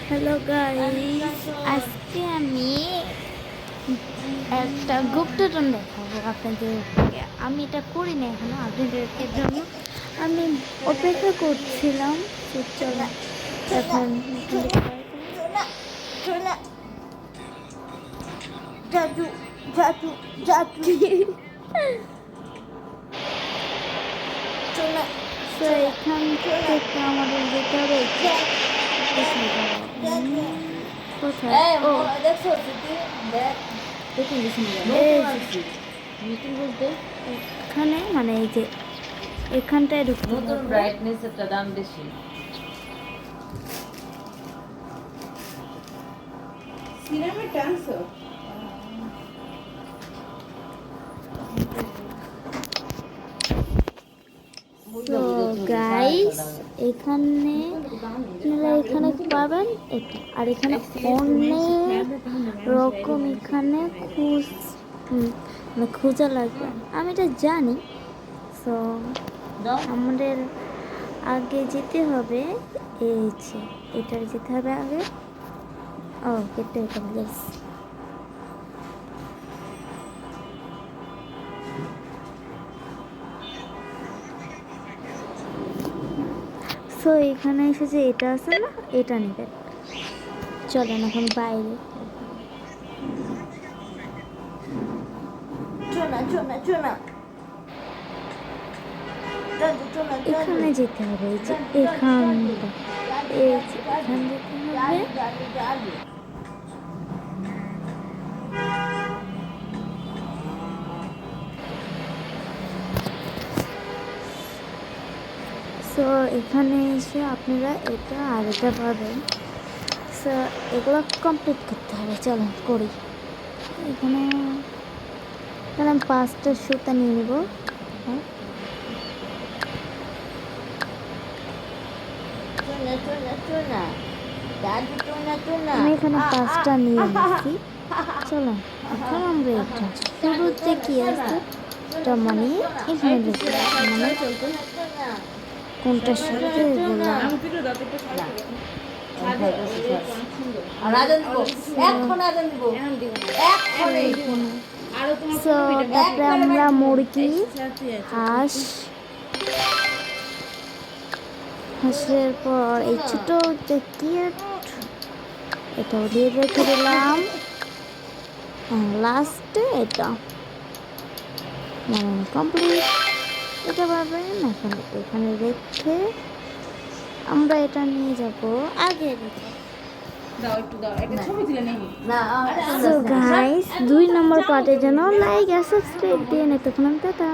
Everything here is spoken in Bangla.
হ্যালো গাইস, আজকে আমি একটা গুপ্তধন দেখাবো আপনাদেরকে। আমি এটা করি না এখনো, আপনাদেরকে জন্য আমি অপেক্ষা করছিলাম। তো চলো এখন জাদু জাদু জাদু তো এখান থেকে আমাদের যেতে হবে কোথায়? ও এখানে, মানে এই যে এখানটায় ঢুকতে নতুন হবে। ব্রাইটনেস এর দাম বেশি। সিনেমা টানছো তো গাইস, এখানে আপনারা এখানে পাবেন এটা, আর এখানে অনেক রকম এখানে মানে খোঁজা লাগবে, আমি এটা জানি। তো আমাদের আগে যেতে হবে, এই যে এটার যেতে হবে আগে। ও এটা এটা গাইস, সো এখানে এসে যে এটা আছে না, এটা নেবেন। চলেন এখন বাইরে। এখানে যেতে হবে, এই যে এখানটা, এই যে এখানে যেতে হবে। সো এখানে এসে আপনারা এটা আর এটা পাবেন। সো এগুলো কমপ্লিট করতে হবে, চলেন করি। এখানে এখানে আমি 5টা সুতা নিয়ে নেব। হ্যাঁ, আমি এখানে 5টা নিয়ে নিচ্ছি। চলো এখন আমরা এটা শুরুতে কি আছে এটা মানে এখানে দেখি, মানে কোনটা শুরুতে বললাম। সো তারপরে আমরা মুরগি, হাঁস, হাঁসের পর এই ছোট কিউট এটাও দিয়ে রেখে দিলাম। লাস্টে এটা মানে কমপ্লিট। এটা পাবেন এখন, এখানে রেখে আমরা এটা নিয়ে যাব আগে। সো গাইস, 2 নম্বর পার্টের জন্য লাইক আর সাবস্ক্রাইব দিয়ে নিতে। টাটা।